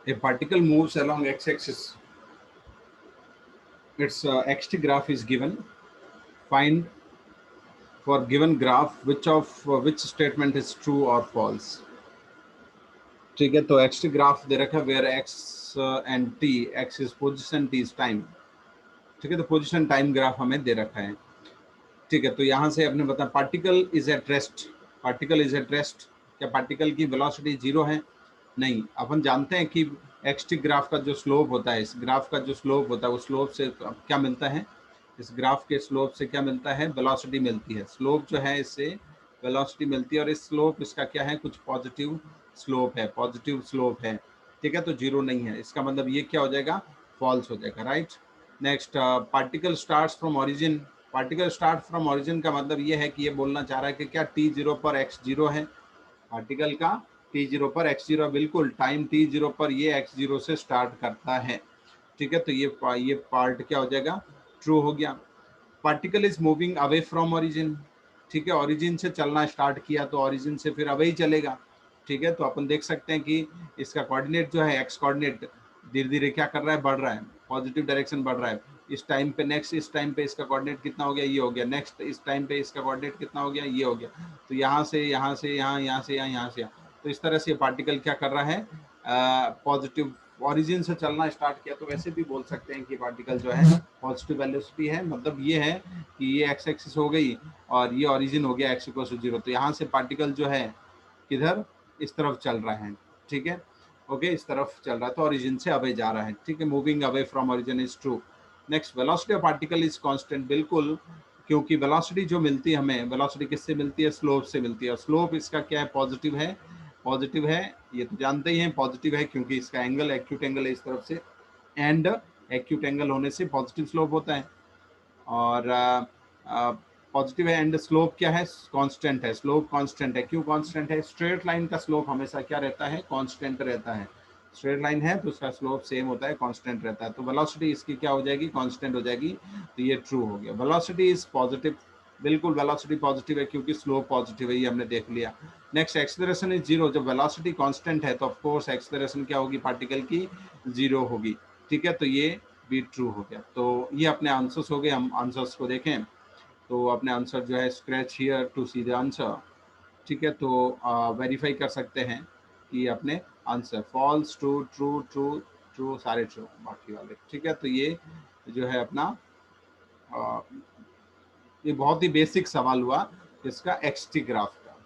A particle moves along x-axis. Its xt graph is given. Find for given graph which statement is true or false. ठीक है, तो xt graph दे रखा है where x and t, x is position, t is time. ठीक है, तो position time graph हमें दे रखा है. ठीक है, तो यहाँ से आपने बताया particle is at rest. Particle is at rest. क्या पार्टिकल की वेलोसिटी जीरो है? नहीं. अपन जानते हैं कि एक्सटी ग्राफ का जो स्लोप होता है, इस ग्राफ का जो स्लोप होता है, वो स्लोप से क्या मिलता है? इस ग्राफ के स्लोप से क्या मिलता है? वेलोसिटी मिलती है. स्लोप जो है इससे वेलोसिटी मिलती है, और इस स्लोप इसका क्या है? कुछ पॉजिटिव स्लोप है, पॉजिटिव स्लोप है. ठीक है, तो जीरो नहीं है. इसका मतलब ये क्या हो जाएगा? फॉल्स हो जाएगा. Right. Next, particle starts from origin. Particle start from origin का मतलब ये है कि ये बोलना चाह रहा है कि क्या टी जीरो पर एक्स जीरो है? पार्टिकल का टी जीरो पर एक्स जीरो, बिल्कुल. टाइम टी जीरो पर ये एक्स जीरो से स्टार्ट करता है. ठीक है, तो ये पार्ट क्या हो जाएगा? ट्रू हो गया. Particle is moving away from origin. ठीक है, ओरिजिन से चलना स्टार्ट किया तो ओरिजिन से फिर अवे ही चलेगा. ठीक है, तो अपन देख सकते हैं कि इसका कोऑर्डिनेट जो है एक्स कोऑर्डिनेट धीरे धीरे क्या कर रहा है? बढ़ रहा है, पॉजिटिव डायरेक्शन बढ़ रहा है. इस टाइम पे नेक्स्ट, इस टाइम पे इसका कोऑर्डिनेट कितना हो गया? ये हो गया. नेक्स्ट इस टाइम पे इसका कोऑर्डिनेट कितना हो गया? ये हो गया. तो यहाँ से यहाँ से यहाँ, यहाँ से यहाँ, यहाँ से यहाँ. तो इस तरह से ये पार्टिकल क्या कर रहा है? पॉजिटिव ओरिजिन से चलना स्टार्ट किया. तो वैसे भी बोल सकते हैं कि पार्टिकल जो है पॉजिटिव वेलोसिटी है. मतलब ये है कि ये एक्स एक्सिस हो गई और ये ओरिजिन हो गया एक्स इक्वल टू जीरो. तो यहाँ से पार्टिकल जो है किधर? इस तरफ चल रहा है. ठीक है, ओके, इस तरफ चल रहा है, तो ओरिजिन से अवे जा रहा है. ठीक है, moving away from origin is true. Next, velocity of particle is constant. बिल्कुल, क्योंकि वेलोसिटी जो मिलती है हमें, वेलोसिटी किससे मिलती है? स्लोप से मिलती है. स्लोप इसका क्या है? पॉजिटिव है. पॉजिटिव है, ये तो जानते ही हैं पॉजिटिव है, क्योंकि इसका एंगल एक्यूट एंगल है इस तरफ से, एंड एक्यूट एंगल होने से पॉजिटिव स्लोप होता है. और पॉजिटिव है, एंड स्लोप क्या है? कांस्टेंट है. स्लोप कांस्टेंट है. क्यों कांस्टेंट है? स्ट्रेट लाइन का स्लोप हमेशा क्या रहता है? कांस्टेंट रहता है. स्ट्रेट लाइन है तो उसका स्लोप सेम होता है, कांस्टेंट रहता है. तो वेलोसिटी इसकी क्या हो जाएगी? कांस्टेंट हो जाएगी. तो ये ट्रू हो गया. Velocity is positive. बिल्कुल, वेलोसिटी पॉजिटिव है क्योंकि स्लोप पॉजिटिव है, ये हमने देख लिया. Next, acceleration is zero. जब वेलोसिटी कांस्टेंट है तो ऑफ कोर्स एक्सेलरेशन क्या होगी? पार्टिकल की जीरो होगी. ठीक है, तो ये भी ट्रू हो गया. तो ये अपने आंसर्स हो गए. हम आंसर्स को देखें तो अपने आंसर जो है scratch here to see the answer. ठीक है, तो वेरीफाई कर सकते हैं कि अपने answer false, true, true, true, true, सारे ट्रू बाकी वाले. ठीक है, तो ये जो है अपना ये बहुत ही बेसिक सवाल हुआ इसका एक्सटी ग्राफ का.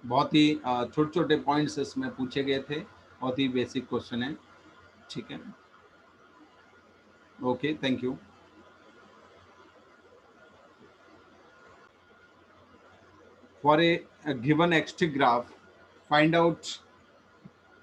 बहुत ही छोटे छोटे पॉइंट्स इसमें पूछे गए थे. बहुत ही बेसिक क्वेश्चन है. ठीक है, okay, thank you. For a given xt graph, find out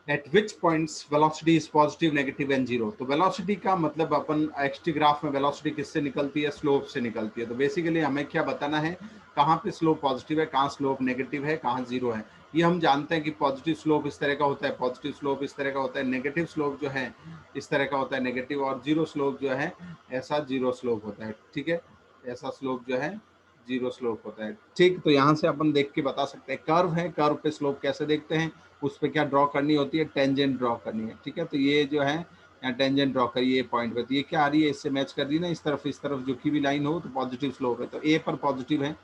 at which points velocity is positive, negative and zero. तो velocity का मतलब अपन xt ग्राफ में velocity किससे निकलती है? स्लोप से निकलती है. तो बेसिकली हमें क्या बताना है? कहाँ पे स्लोप पॉजिटिव है, कहाँ स्लोप नेगेटिव है, कहाँ जीरो है. ये हम जानते हैं कि पॉजिटिव स्लोप इस तरह का होता है, पॉजिटिव स्लोप इस तरह का होता है, नेगेटिव स्लोप जो है इस तरह का होता है नेगेटिव, और जीरो स्लोप जो है ऐसा जीरो स्लोप होता है. ठीक है, ऐसा स्लोप जो है जीरो स्लोप होता है. ठीक, तो यहाँ से अपन देख के बता सकते हैं. कर्व है, कर्व पे स्लोप कैसे देखते हैं? उस पर क्या ड्रॉ करनी होती है? टेंजेंट ड्रॉ करनी है. ठीक है, तो ये जो है यहाँ टेंजेंट ड्रॉ करिए ये पॉइंट पे. तो ये क्या आ रही है? इससे मैच कर रही है ना, इस तरफ जो की भी लाइन हो तो पॉजिटिव स्लोप है. तो ए पर पॉजिटिव है,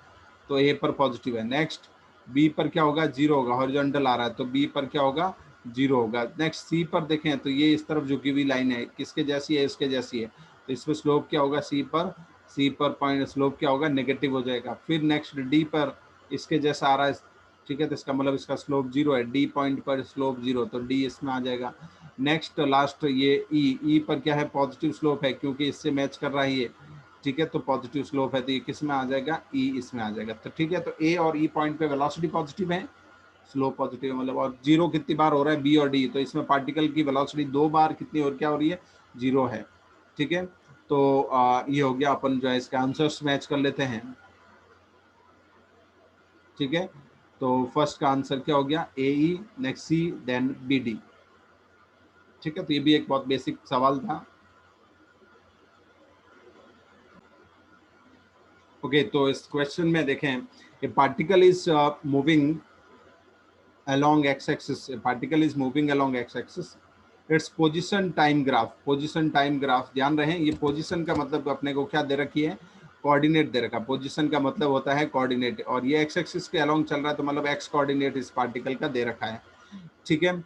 तो ए पर पॉजिटिव है. नेक्स्ट, बी पर क्या होगा? जीरो होगा. हॉरिजॉन्टल आ रहा है तो बी पर क्या होगा? जीरो होगा. नेक्स्ट, सी पर देखें तो ये इस तरफ झुकी हुई लाइन है, किसके जैसी है? इसके जैसी है. तो इसमें स्लोप क्या होगा? सी पर पॉइंट स्लोप क्या होगा? नेगेटिव हो जाएगा. फिर नेक्स्ट, डी पर इसके जैसा आ रहा है. ठीक है, तो इसका मतलब इसका स्लोप जीरो है. डी पॉइंट पर स्लोप जीरो, तो डी इसमें आ जाएगा. नेक्स्ट लास्ट, ये ई पर क्या है? पॉजिटिव स्लोप है क्योंकि इससे मैच कर रहा है ये. ठीक है, तो पॉजिटिव स्लोप है तो ये किस में आ जाएगा? ई इसमें आ जाएगा. तो ठीक है, तो ए और ई पॉइंट पे वेलोसिटी पॉजिटिव है, स्लोप पॉजिटिव है, मतलब. और जीरो कितनी बार हो रहा है? बी और डी. तो इसमें पार्टिकल की वेलोसिटी दो बार कितनी और क्या हो रही है? जीरो है. ठीक है, तो ये हो गया. अपन जो है इसके आंसर्स मैच कर लेते हैं. ठीक है, तो फर्स्ट का आंसर क्या हो गया? ए ई, नेक्स्ट सी, देन बी डी. ठीक है, तो ये भी एक बहुत बेसिक सवाल था. ओके, तो इस क्वेश्चन में देखें, ए particle is moving along x-axis, a particle is moving along x-axis, its position time graph, position time graph ध्यान रहे, ये पोजीशन का मतलब अपने को क्या दे रखी है, कोऑर्डिनेट दे रखा। पोजीशन का मतलब होता है कोऑर्डिनेट, और ये एक्स एक्सिस के अलोंग चल रहा है तो मतलब एक्स कोऑर्डिनेट इस पार्टिकल का दे रखा है, ठीक है।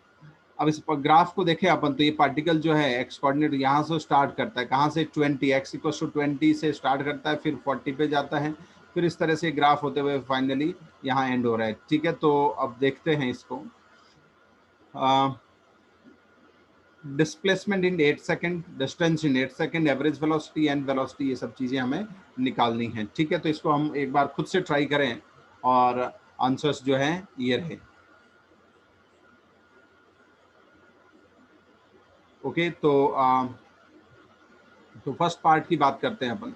अब इस ग्राफ को देखें अपन तो ये पार्टिकल जो है एक्स कोऑर्डिनेट यहाँ से स्टार्ट करता है, कहाँ से 20, एक्स इक्वल टू 20 से स्टार्ट करता है, फिर 40 पे जाता है, फिर इस तरह से ग्राफ होते हुए फाइनली यहाँ एंड हो रहा है, ठीक है। तो अब देखते हैं इसको, displacement in 8 second, distance in 8 second, average velocity and velocity, ये सब चीज़ें हमें निकालनी है, ठीक है। तो इसको हम एक बार खुद से ट्राई करें और आंसर्स जो है ये रहे। ओके, तो फर्स्ट पार्ट की बात करते हैं अपन,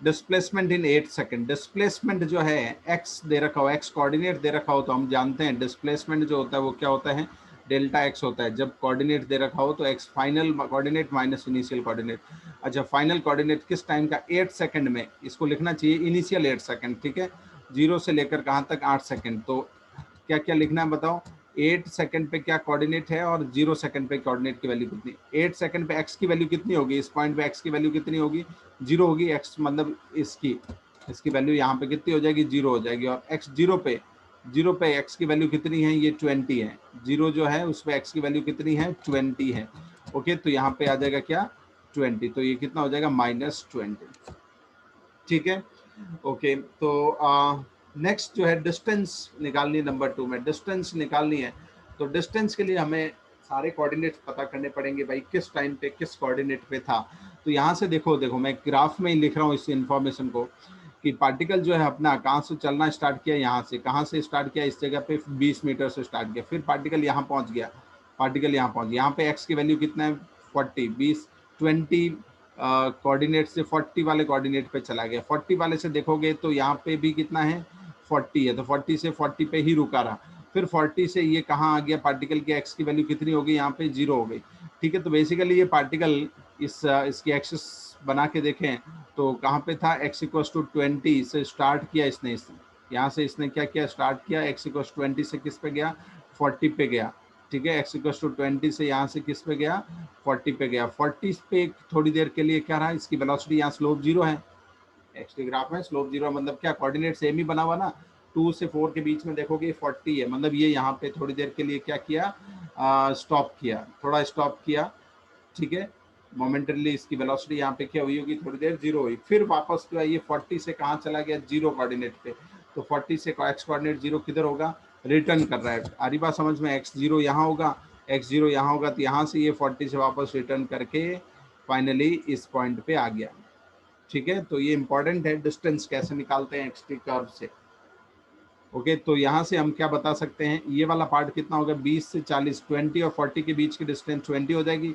डिस्प्लेसमेंट इन 8 सेकंड। डिस्प्लेसमेंट जो है एक्स दे रखा हो, एक्स कोऑर्डिनेट दे रखा हो, तो हम जानते हैं डिस्प्लेसमेंट जो होता है वो क्या होता है, डेल्टा एक्स होता है। जब कोऑर्डिनेट दे रखा हो तो x final coordinate minus initial coordinate. अच्छा, फाइनल कोऑर्डिनेट किस टाइम का, 8 सेकंड में, इसको लिखना चाहिए इनिशियल 8 सेकंड, ठीक है। 0 से लेकर कहाँ तक, 8 सेकंड। तो क्या क्या लिखना है बताओ, 8 सेकंड पे क्या कोऑर्डिनेट है और 0 सेकंड पे कोऑर्डिनेट की वैल्यू कितनी। 8 सेकंड पे एक्स की वैल्यू कितनी होगी, इस पॉइंट पे एक्स की वैल्यू कितनी होगी, 0 होगी। एक्स मतलब इसकी वैल्यू यहाँ पे कितनी हो जाएगी, 0 हो जाएगी। और एक्स 0 पे एक्स की वैल्यू कितनी है, ये 20 है। 0 जो है उस पर एक्स की वैल्यू कितनी है, 20 है। ओके, तो यहाँ पे आ जाएगा क्या, 20, तो ये कितना हो जाएगा, -20, ठीक है। ओके, तो नेक्स्ट जो है डिस्टेंस निकालनी है, नंबर 2 में डिस्टेंस निकालनी है। तो डिस्टेंस के लिए हमें सारे कोऑर्डिनेट्स पता करने पड़ेंगे, भाई किस टाइम पे किस कोऑर्डिनेट पे था। तो यहाँ से देखो मैं ग्राफ में ही लिख रहा हूँ इस इंफॉर्मेशन को, कि पार्टिकल जो है अपना कहाँ से चलना स्टार्ट किया, यहाँ से, कहाँ से स्टार्ट किया, इस जगह पे 20 मीटर से स्टार्ट किया, फिर पार्टिकल यहाँ पहुँच गया, यहाँ पे एक्स की वैल्यू कितना है, 40, 20 कोऑर्डिनेट से 40 वाले कोऑर्डिनेट पे चला गया। 40 वाले से देखोगे तो यहाँ पे भी कितना है, 40 है, तो 40 से 40 पे ही रुका रहा। फिर 40 से ये कहाँ आ गया, पार्टिकल की एक्स की वैल्यू कितनी हो गई, यहाँ पे 0 हो गई, ठीक है। तो बेसिकली ये पार्टिकल इसकी एक्सिस बना के देखें तो कहाँ पे था, एक्स इक्वल्स टू 20 से स्टार्ट किया इसने, यहाँ से इसने क्या किया, स्टार्ट किया, एक्स इक्वल्स 20 से किस पे गया, 40 पे गया, ठीक है। एक्स इक्वल्स टू 20 से यहाँ से किस पे गया, 40 पे गया। 40 पे थोड़ी देर के लिए क्या रहा, इसकी वेलोसिटी, यहाँ स्लोप 0 है, एक्स के ग्राफ में स्लोप 0 मतलब क्या, कोऑर्डिनेट सेम ही बना हुआ ना। 2 से 4 के बीच में देखोगे 40 है, मतलब ये यहाँ पे थोड़ी देर के लिए क्या किया, स्टॉप किया, थोड़ा स्टॉप किया, ठीक है। मोमेंटरली इसकी वेलोसिटी यहाँ पे क्या हुई होगी, थोड़ी देर 0 हुई, फिर वापस जो है ये 40 से कहाँ चला गया, 0 कोऑर्डिनेट पे। तो 40 से एक्स कोऑर्डिनेट 0 किधर होगा, रिटर्न कर रहा है। आ रही बात समझ में, x0 यहाँ होगा, x0 यहाँ होगा, तो यहाँ से ये 40 से वापस रिटर्न करके फाइनली इस पॉइंट पे आ गया, ठीक है। तो ये इंपॉर्टेंट है, डिस्टेंस कैसे निकालते हैं एक्स कर्व से। ओके, तो यहाँ से हम क्या बता सकते हैं, ये वाला पार्ट कितना होगा, 20 से 40, 20 और 40 के बीच की डिस्टेंस 20 हो जाएगी।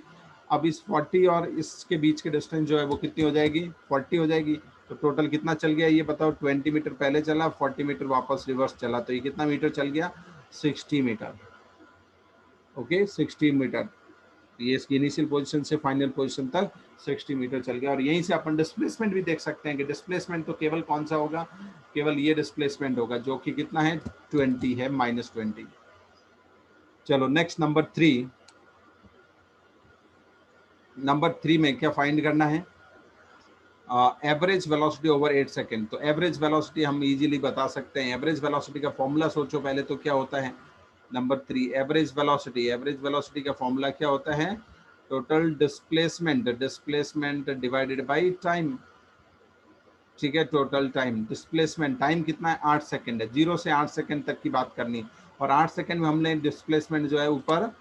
अब इस 40 और इसके बीच की डिस्टेंस जो है वो कितनी हो जाएगी, 40 हो जाएगी। तो टोटल कितना चल गया ये बताओ, 20 मीटर पहले चला, 40 मीटर वापस रिवर्स चला, तो ये कितना मीटर चल गया, 60 मीटर। ओके, 60 मीटर, ये इसकी इनिशियल पोजीशन से फाइनल पोजीशन तक 60 मीटर चल गया। और यहीं से अपन डिस्प्लेसमेंट भी देख सकते हैं कि डिस्प्लेसमेंट तो केवल कौन सा होगा, केवल ये डिस्प्लेसमेंट होगा जो कि कितना है, 20 है, -20। चलो नेक्स्ट नंबर 3, नंबर 3 में क्या फाइंड करना है, एवरेज वेलोसिटी ओवर 8 सेकेंड। तो एवरेज वेलोसिटी हम इजीली बता सकते हैं, एवरेज वेलोसिटी का फॉर्मूला सोचो पहले तो क्या होता है। नंबर 3 एवरेज वेलोसिटी का फॉर्मूला क्या होता है, total displacement divided by time, ठीक है। टोटल टाइम, डिस्प्लेसमेंट टाइम कितना है, 8 सेकंड है, 0 से 8 सेकंड तक की बात करनी है। और 8 सेकंड में हमने डिस्प्लेसमेंट जो है ऊपर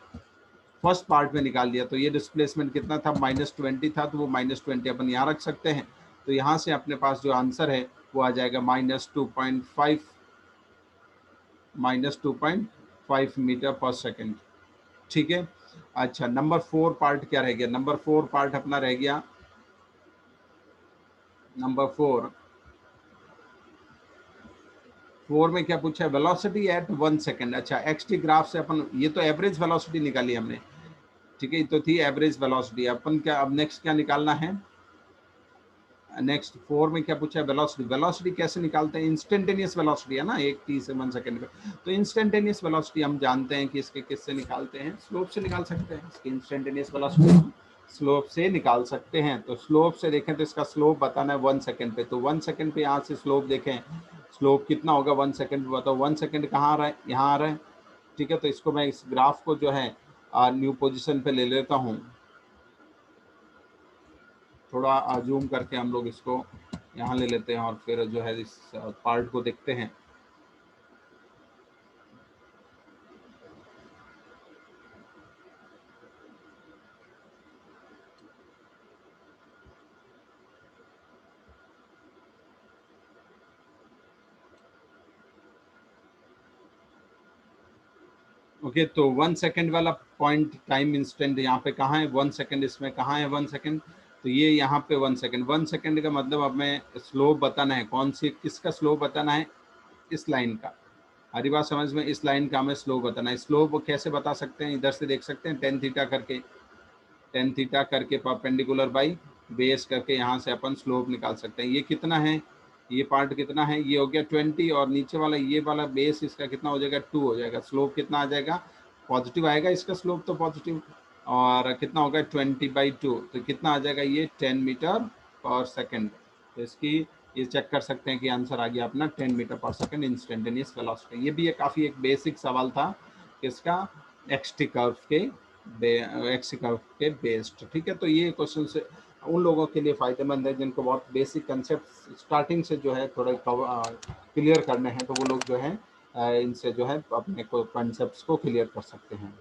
फर्स्ट पार्ट में निकाल दिया, तो ये डिस्प्लेसमेंट कितना था, -20 था, तो वो -20 अपन यहाँ रख सकते हैं। तो यहाँ से अपने पास जो आंसर है वो आ जाएगा -2.5 मीटर पर सेकेंड, ठीक है। अच्छा, नंबर 4 पार्ट क्या रह गया, नंबर 4 पार्ट अपना रह गया, नंबर 4 में क्या पूछा है, वेलोसिटी एट 1 सेकेंड। अच्छा, एक्स ग्राफ से अपन, ये तो एवरेज वेलोसिटी निकाली हमने, ठीक है, तो थी एवरेज वेलोसिटी। अपन क्या अब नेक्स्ट क्या निकालना है, नेक्स्ट 4 में क्या पूछा है, वेलोसिटी। वेलोसिटी कैसे निकालते हैं, इंस्टेंटेनियस वेलोसिटी है ना, 1 t से 1 सेकंड में। तो इंस्टेंटेनियस वेलोसिटी हम जानते हैं कि इसके किससे निकालते हैं, स्लोप से निकाल सकते हैं। इसकी इंस्टेंटेनियस वेलोसिटी स्लोप से निकाल सकते हैं। तो स्लोप से देखें तो इसका स्लोप बताना है 1 सेकंड पे। तो 1 सेकंड पे यहाँ से स्लोप देखें, स्लोप कितना होगा 1 सेकंड पे, बताओ 1 सेकंड कहाँ आ रहा है, यहाँ आ रहा है। ठीक है, तो इसको मैं इस ग्राफ को जो है न्यू पोजीशन पे ले लेता हूँ। थोड़ा जूम करके हम लोग इसको यहाँ ले लेते हैं और फिर जो है इस पार्ट को देखते हैं। ओके, तो 1 सेकंड वाला पॉइंट टाइम इंस्टेंट यहाँ पे कहाँ है, 1 सेकंड, इसमें कहाँ है 1 सेकंड, तो ये यहाँ पे 1 सेकंड। 1 सेकंड का मतलब अब मैं स्लोप बताना है, कौन सी, किसका स्लोप बताना है, इस लाइन का। हरी बात समझ में, इस लाइन का हमें स्लोप बताना है। स्लोप कैसे बता सकते हैं, इधर से देख सकते हैं, टेन थीटा करके, टेन थीटा करके परपेंडिकुलर बाई बेस करके यहाँ से अपन स्लोप निकाल सकते हैं। ये कितना है, ये पार्ट कितना है, ये हो गया 20, और नीचे वाला ये वाला बेस इसका कितना हो जाएगा, 2 हो जाएगा। स्लोप कितना आ जाएगा, पॉजिटिव आएगा इसका स्लोप, तो पॉजिटिव, और कितना होगा 20/2, तो कितना आ जाएगा ये 10 मीटर पर सेकेंड। तो इसकी ये चेक कर सकते हैं कि आंसर आ गया अपना 10 मीटर पर सेकेंड इंस्टेंटेनियस वेलोसिटी। ये भी एक काफ़ी एक बेसिक सवाल था किसका, एक्सटी कर्व के एक्स कर्व के बेस्ड। ठीक है, तो ये क्वेश्चन से उन लोगों के लिए फ़ायदेमंद है जिनको बहुत बेसिक कंसेप्ट स्टार्टिंग से जो है थोड़ा क्लियर करने हैं, तो वो लोग जो है इनसे जो है अपने को कंसेप्ट को क्लियर कर सकते हैं।